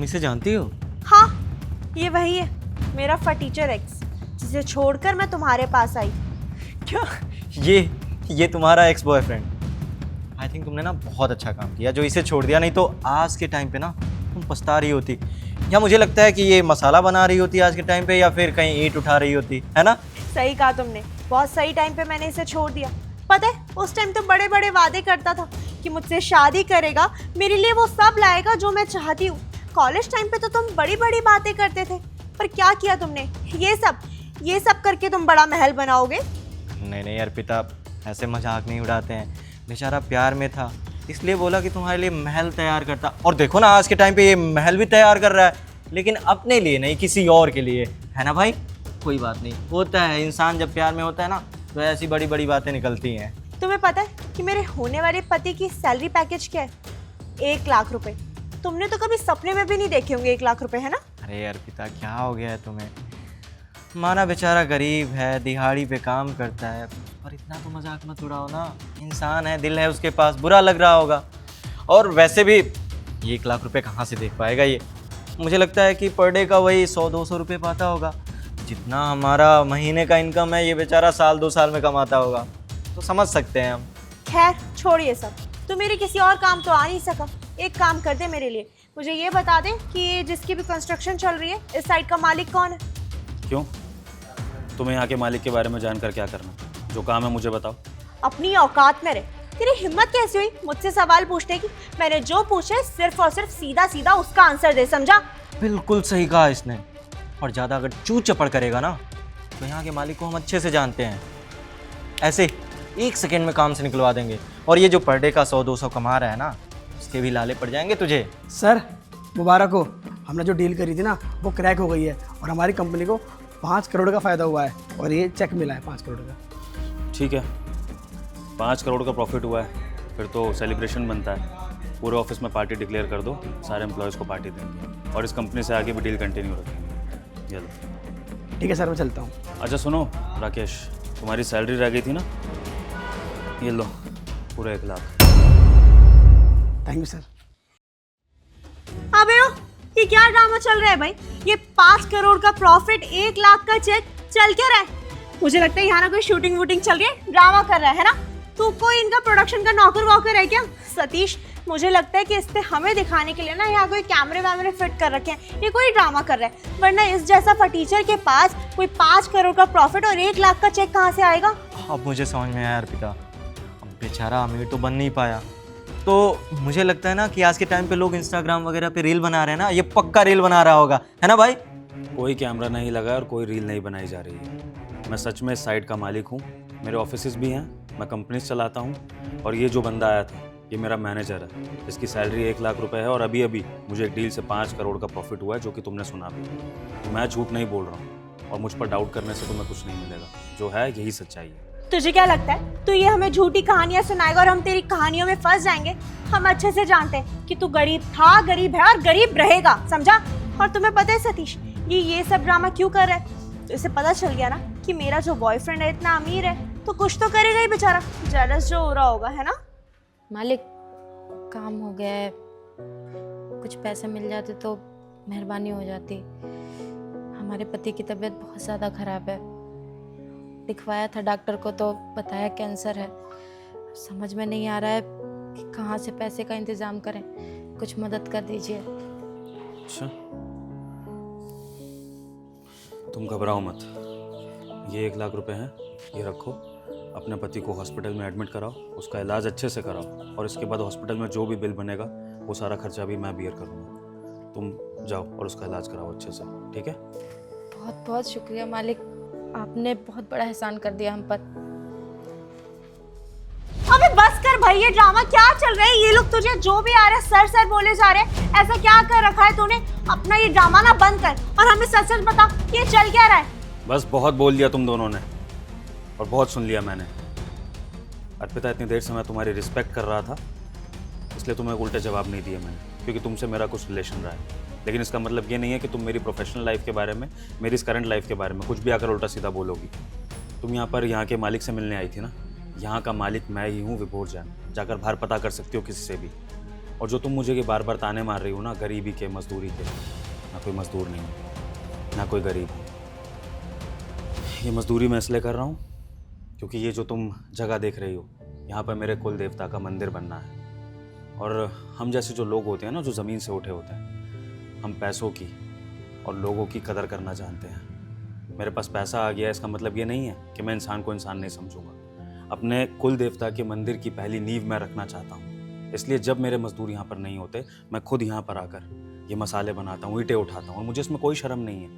तुम इसे जानती हो? हाँ, ये वही है, मेरा फटीचर एक्स, जिसे छोड़कर मैं तुम्हारे पास आई। क्या? ये तुम्हारा एक्स बॉयफ्रेंड? आई थिंक तुमने ना बहुत अच्छा काम किया जो इसे छोड़ दिया, नहीं तो आज के टाइम पे ना तुम पछता रही होती। या मुझे लगता है कि ये मसाला बना रही होती आज के टाइम पे, या फिर कहीं ईंट उठा रही होती, है ना? सही कहा तुमने, बहुत सही टाइम पे मैंने इसे छोड़ दिया। पता है, उस टाइम तो बड़े बड़े वादे करता था कि मुझसे शादी करेगा, मेरे लिए वो सब लाएगा जो मैं चाहती हूँ। कॉलेज टाइम पे तो तुम बड़ी बड़ी बातें करते थे, पर क्या किया तुमने? ये सब करके तुम बड़ा महल बनाओगे? नहीं नहीं अर्पिता, ऐसे मजाक नहीं उड़ाते हैं। बेचारा प्यार में था, इसलिए बोला कि तुम्हारे लिए महल तैयार करता। और देखो ना आज के टाइम पे ये महल भी तैयार कर रहा है, लेकिन अपने लिए नहीं, किसी और के लिए, है ना भाई? कोई बात नहीं, होता है, इंसान जब प्यार में होता है ना तो ऐसी बड़ी बड़ी बातें निकलती हैं। तुम्हें पता है कि मेरे होने वाले पति की सैलरी पैकेज क्या है? 1 लाख रुपए। तुमने तो कभी सपने में भी नहीं देखे होंगे 1 लाख रुपए, है ना? अरे अर्पिता, क्या हो गया है तुम्हें? माना बेचारा गरीब है, दिहाड़ी पे काम करता है, पर इतना तो मजाक मत उड़ाओ ना। इंसान है, दिल है उसके पास, बुरा लग रहा होगा। और वैसे भी 1 लाख रुपए कहाँ से देख पाएगा ये? मुझे लगता है कि पर डे का वही 100-200 रुपये पाता होगा। जितना हमारा महीने का इनकम है ये बेचारा साल 2 साल में कमाता होगा, तो समझ सकते हैं हम। खैर छोड़िए सब, तू मेरे किसी और काम तो आ नहीं सका। एक काम कर दे मेरे लिए, मुझे ये बता दे कि ये जिसकी भी कंस्ट्रक्शन चल रही है, इस साइड का मालिक कौन है? क्यों? तुम्हें यहाँ के मालिक के बारे में जानकर क्या करना? जो काम है मुझे बताओ। अपनी औकात में रहे। तेरी हिम्मत कैसे हुई मुझसे सवाल पूछने की? मैंने जो पूछे सिर्फ और सिर्फ सीधा सीधा उसका आंसर दे, समझा? बिल्कुल सही कहा इसने। और ज़्यादा अगर चू चपड़ करेगा ना तो यहाँ के मालिक को हम अच्छे से जानते हैं, ऐसे 1 सेकेंड में काम से निकलवा देंगे। और ये जो पर डे का 100-200 कमा रहा है ना, उसके भी लाले पड़ जाएंगे तुझे। सर मुबारक हो, हमने जो डील करी थी ना वो क्रैक हो गई है और हमारी कंपनी को 5 करोड़ का फ़ायदा हुआ है और ये चेक मिला है 5 करोड़ का। ठीक है, 5 करोड़ का प्रॉफिट हुआ है, फिर तो सेलिब्रेशन बनता है। पूरे ऑफिस में पार्टी डिक्लेयर कर दो, सारे एम्प्लॉयज़ को पार्टी देंगे और इस कंपनी से आगे भी डील कंटिन्यू रखेंगे। ये लो। ठीक है सर, मैं चलता हूँ। अच्छा सुनो राकेश, तुम्हारी सैलरी रह गई थी ना, ये लो पूरा 1 लाख। Thank you sir. अबे ओ, ये क्या ड्रामा चल रहा है भाई? ये 5 करोड़ का प्रॉफिट, 1 लाख का चेक, चल क्या रहा है? मुझे लगता है यहाँ ना कोई शूटिंग वूटिंग चल रही है, ड्रामा कर रहा है ना? तू कोई इनका प्रोडक्शन का नौकर वॉकर है क्या सतीश? मुझे लगता है कि इस पे हमें दिखाने के लिए ना यहाँ कोई कैमरे वैमरे फिट कर रखे हैं, ये कोई ड्रामा कर रहा है। वरना इस जैसा फटीचर के पास कोई 5 करोड़ का प्रॉफिट और 1 लाख का चेक कहाँ से आएगा? अब मुझे समझ में आया अर्पिता, अब बेचारा अमीर तो बन नहीं पाया, तो मुझे लगता है ना कि आज के टाइम पे लोग इंस्टाग्राम वगैरह पे रील बना रहे हैं ना, ये पक्का रील बना रहा होगा, है ना भाई? कोई कैमरा नहीं लगा और कोई रील नहीं बनाई जा रही है। मैं सच में इस साइट का मालिक हूँ, मेरे ऑफिसेज भी हैं, मैं कंपनीज चलाता हूँ और ये जो बंदा आया था ये मेरा मैनेजर है। इसकी सैलरी 1 लाख रुपए है और अभी अभी मुझे एक डील से 5 करोड़ का प्रॉफिट हुआ है, जो कि तुमने सुना भी। तो मैं झूठ नहीं बोल रहा हूँ और मुझ पर डाउट करने से तुम्हें कुछ नहीं मिलेगा, जो है यही सच्चाई है। तुझे क्या लगता है तू ये हमें झूठी कहानियां सुनाएगा और हम तेरी कहानियों में फंस जाएंगे? हम अच्छे से जानते हैं कि तू गरीब था, गरीब है और गरीब रहेगा, समझा? और तुम्हें पता है सतीश, ये सब ड्रामा क्यों कर रहा है? तो इसे पता चल गया ना कि मेरा जो बॉयफ्रेंड है इतना अमीर है, तो कुछ तो करेगा ही बेचारा, जेलस जो हो रहा होगा, है ना? मालिक काम हो गया है, कुछ पैसे मिल जाते तो मेहरबानी हो जाती। हमारे पति की तबीयत बहुत ज़्यादा ख़राब है, दिखवाया था डॉक्टर को तो बताया कैंसर है। समझ में नहीं आ रहा है कि कहाँ से पैसे का इंतज़ाम करें, कुछ मदद कर दीजिए। अच्छा, तुम घबराओ मत, ये 1 लाख रुपए हैं, ये रखो। अपने पति को हॉस्पिटल में एडमिट कराओ, उसका इलाज अच्छे से कराओ और इसके बाद हॉस्पिटल में जो भी बिल बनेगा वो सारा खर्चा भी मैं बियर करूँगा। तुम जाओ और उसका इलाज कराओ अच्छे से, ठीक है? बहुत बहुत शुक्रिया मालिक, आपने बहुत बड़ा एहसान कर दिया हम पर। अबे बस कर भाई, ये ड्रामा क्या चल रहा है? ये लोग तुझे जो भी आ रहे सर सर बोले जा रहे हैं, ऐसा क्या कर रखा है तूने? अपना ये ड्रामा ना बंद कर और हमें सच सच बता कि ये चल क्या रहा है? बस बहुत बोल दिया तुम दोनों ने और बहुत सुन लिया मैंने। अर्पिता, इतनी देर से मैं तुम्हारी रिस्पेक्ट कर रहा था, इसलिए तुम्हें उल्टे जवाब नहीं दिए मैंने, क्योंकि तुमसे मेरा कुछ रिलेशन रहा है। लेकिन इसका मतलब ये नहीं है कि तुम मेरी प्रोफेशनल लाइफ के बारे में, मेरी इस करंट लाइफ के बारे में कुछ भी आकर उल्टा सीधा बोलोगी। तुम यहाँ पर यहाँ के मालिक से मिलने आई थी ना, यहाँ का मालिक मैं ही हूँ, विभोर जैन। जाकर बाहर पता कर सकती हो किसी से भी। और जो तुम मुझे ये बार बार ताने मार रही हो ना गरीबी के, मजदूरी के, ना कोई मजदूर नहीं हूँ, ना कोई गरीब हूँ। ये मजदूरी मैं इसलिए कर रहा हूँ क्योंकि ये जो तुम जगह देख रही हो, यहाँ पर मेरे कुल देवता का मंदिर बनना है। और हम जैसे जो लोग होते हैं ना, जो ज़मीन से उठे होते हैं, हम पैसों की और लोगों की कदर करना जानते हैं। मेरे पास पैसा आ गया इसका मतलब ये नहीं है कि मैं इंसान को इंसान नहीं समझूंगा। अपने कुल देवता के मंदिर की पहली नींव मैं रखना चाहता हूँ। इसलिए जब मेरे मजदूर यहाँ पर नहीं होते, मैं खुद यहाँ पर आकर ये मसाले बनाता हूँ, ईंटें उठाता हूँ, और मुझे इसमें कोई शर्म नहीं है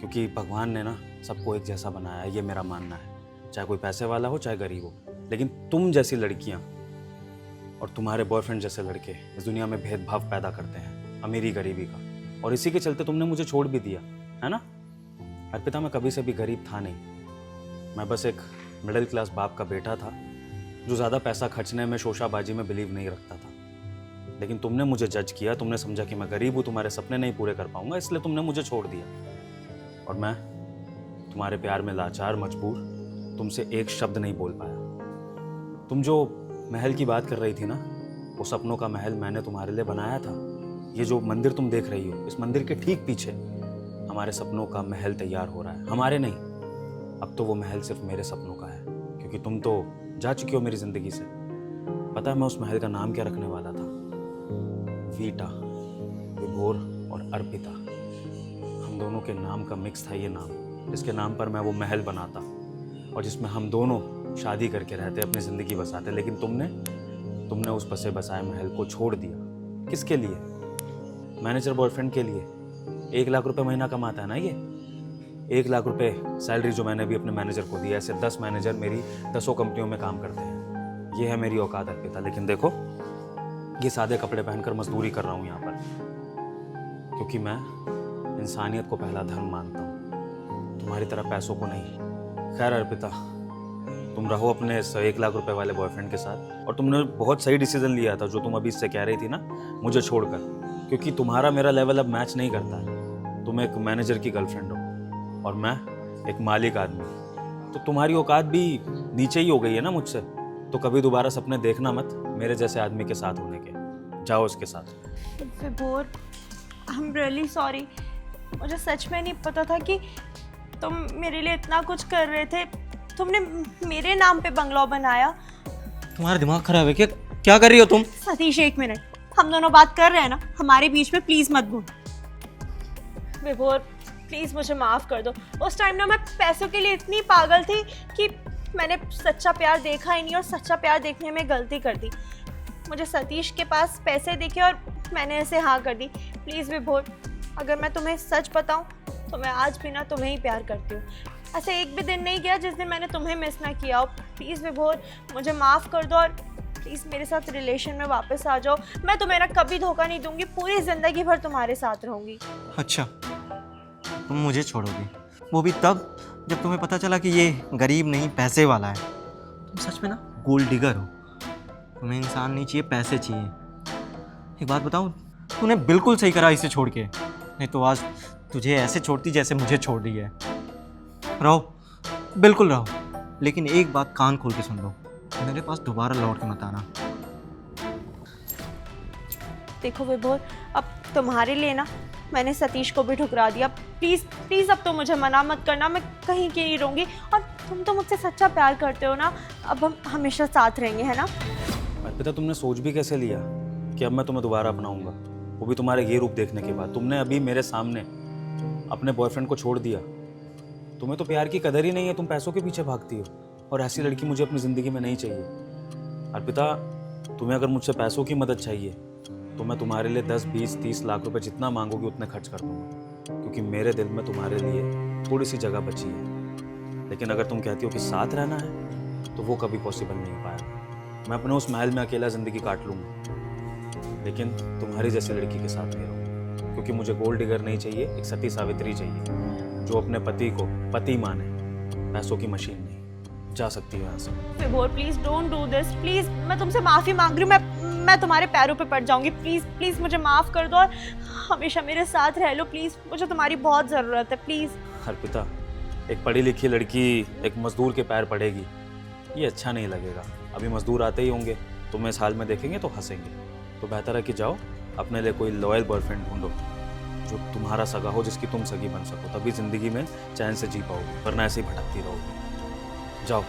क्योंकि भगवान ने ना सबको एक जैसा बनाया है, ये मेरा मानना है, चाहे कोई पैसे वाला हो चाहे गरीब हो। लेकिन तुम जैसी लड़कियाँ और तुम्हारे बॉयफ्रेंड जैसे लड़के इस दुनिया में भेदभाव पैदा करते हैं, अमीरी गरीबी का, और इसी के चलते तुमने मुझे छोड़ भी दिया है ना। अर्पिता, मैं कभी से भी गरीब था नहीं। मैं बस एक मिडिल क्लास बाप का बेटा था जो ज़्यादा पैसा खर्चने में, शोशाबाजी में बिलीव नहीं रखता था। लेकिन तुमने मुझे जज किया, तुमने समझा कि मैं गरीब हूँ, तुम्हारे सपने नहीं पूरे कर पाऊंगा, इसलिए तुमने मुझे छोड़ दिया। और मैं तुम्हारे प्यार में लाचार, मजबूर, तुमसे एक शब्द नहीं बोल पाया। तुम जो महल की बात कर रही थी ना, वो सपनों का महल मैंने तुम्हारे लिए बनाया था। ये जो मंदिर तुम देख रही हो, इस मंदिर के ठीक पीछे हमारे सपनों का महल तैयार हो रहा है। हमारे नहीं, अब तो वो महल सिर्फ मेरे सपनों का है क्योंकि तुम तो जा चुकी हो मेरी ज़िंदगी से। पता है मैं उस महल का नाम क्या रखने वाला था? वीटा, विभोर और अर्पिता, हम दोनों के नाम का मिक्स था ये नाम, जिसके नाम पर मैं वो महल बनाता और जिसमें हम दोनों शादी करके रहते, अपनी ज़िंदगी बसाते। लेकिन तुमने उस बसे बसाए महल को छोड़ दिया। किसके लिए? मैनेजर बॉयफ्रेंड के लिए। 1 लाख रुपए महीना कमाता है ना ये। 1 लाख रुपए सैलरी जो मैंने भी अपने मैनेजर को दी है। ऐसे 10 मैनेजर मेरी 10 कंपनियों में काम करते हैं। ये है मेरी औकात अर्पिता। लेकिन देखो, ये सादे कपड़े पहनकर मजदूरी कर रहा हूँ यहाँ पर क्योंकि मैं इंसानियत को पहला धर्म मानता हूँ, तुम्हारी तरह पैसों को नहीं। खैर अर्पिता, तुम रहो अपने 1 लाख रुपए वाले बॉयफ्रेंड के साथ। और तुमने बहुत सही डिसीजन लिया था जो तुम अभी इससे कह रही थी ना, मुझे छोड़कर, क्योंकि तुम्हारा मेरा लेवल अब मैच नहीं करता है। तुम एक मैनेजर की गर्लफ्रेंड हो और मैं एक मालिक आदमी, तो तुम्हारी औकात भी नीचे ही हो गई है ना मुझसे। तो कभी दोबारा सपने देखना मत मेरे जैसे आदमी के साथ होने के। जाओ उसके साथ। विभोर, आई एम रियली सॉरी। मुझे सच में नहीं पता था कि तुम मेरे लिए इतना कुछ कर रहे थे। तुमने मेरे नाम पे बंगला बनाया। तुम्हारा दिमाग खराब है क्या? क्या कर रही हो तुम? सतीश, 1 मिनट, हम दोनों बात कर रहे हैं ना, हमारे बीच में प्लीज मत बोल। विभोर, प्लीज मुझे माफ कर दो। उस टाइम ना मैं पैसों के लिए इतनी पागल थी कि मैंने सच्चा प्यार देखा ही नहीं और सच्चा प्यार देखने में गलती कर दी। मुझे सतीश के पास पैसे दिखे और मैंने ऐसे हाँ कर दी। प्लीज़ विभोर, अगर मैं तुम्हें सच बताऊं तो मैं आज भी ना तुम्हें ही प्यार करती हूँ। ऐसे एक भी दिन नहीं गया जिस दिन मैंने तुम्हें मिस ना किया हो। प्लीज़ विभोर, मुझे माफ़ कर दो और प्लीज़ मेरे साथ रिलेशन में वापस आ जाओ। मैं तुम्हें ना कभी धोखा नहीं दूंगी, पूरी ज़िंदगी भर तुम्हारे साथ रहूँगी। अच्छा, तुम मुझे छोड़ोगी, वो भी तब जब तुम्हें पता चला कि ये गरीब नहीं पैसे वाला है। तुम सच में ना गोल्ड डिगर हो। तुम्हें इंसान नहीं चाहिए, पैसे चाहिए। एक बात बताऊं, तूने बिल्कुल सही करा इसे छोड़ के, नहीं तो आज तुझे ऐसे छोड़ती जैसे मुझे छोड़ रही है। रहो, बिल्कुल रहो, लेकिन एक बात कान खोल के सुन लो, मेरे पास दोबारा लौट के मत आना। देखो विभोर, अब तुम्हारे लिए ना मैंने सतीश को भी ठुकरा दिया। प्लीज़ प्लीज़ अब तो मुझे मना मत करना, मैं कहीं की नहीं रहूँगी। और तुम तो मुझसे सच्चा प्यार करते हो ना, अब हम हमेशा साथ रहेंगे, है ना? अर्पिता, तुमने सोच भी कैसे लिया कि अब मैं तुम्हें दोबारा अपनाऊंगा, वो भी तुम्हारे ये रूप देखने के बाद? तुमने अभी मेरे सामने अपने बॉयफ्रेंड को छोड़ दिया। तुम्हें तो प्यार की कदर ही नहीं है, तुम पैसों के पीछे भागती हो, और ऐसी लड़की मुझे अपनी ज़िंदगी में नहीं चाहिए। अर्पिता, तुम्हें अगर मुझसे पैसों की मदद चाहिए तो मैं तुम्हारे लिए 10, 20, 30 लाख रुपए जितना मांगोगी उतने खर्च कर दूंगा, क्योंकि मेरे दिल में तुम्हारे लिए थोड़ी सी जगह बची है। लेकिन अगर तुम कहती हो कि साथ रहना है तो वो कभी पॉसिबल नहीं हो पाएगा। मैं अपने उस महल में अकेला ज़िंदगी काट लूँगा, लेकिन तुम्हारी जैसी लड़की के साथ नहीं रहूँगा, क्योंकि मुझे गोल्ड डिगर नहीं चाहिए, एक सती सावित्री चाहिए जो अपने पति को पति माने, पैसों की मशीन नहीं। जा सकती हो यहाँ से। विभोर, please don't do this. Please, मैं तुमसे माफ़ी मांग रही हूँ। मैं तुम्हारे पैरों पे पड़ जाऊंगी। प्लीज़ प्लीज़ मुझे माफ़ कर दो और हमेशा मेरे साथ रह लो। प्लीज़, मुझे तुम्हारी बहुत ज़रूरत है। प्लीज़। अर्पिता, एक पढ़ी लिखी लड़की एक मजदूर के पैर पड़ेगी, ये अच्छा नहीं लगेगा। अभी मजदूर आते ही होंगे, तुम्हें इस हाल में देखेंगे तो हंसेंगे। तो बेहतर है कि जाओ अपने लिए कोई लॉयल बॉयफ्रेंड ढूंढो जो तुम्हारा सगा हो, जिसकी तुम सगी बन सको, तभी ज़िंदगी में चैन से जी पाओगे, वरना ऐसे ही भटकती रहोगे। जाओ।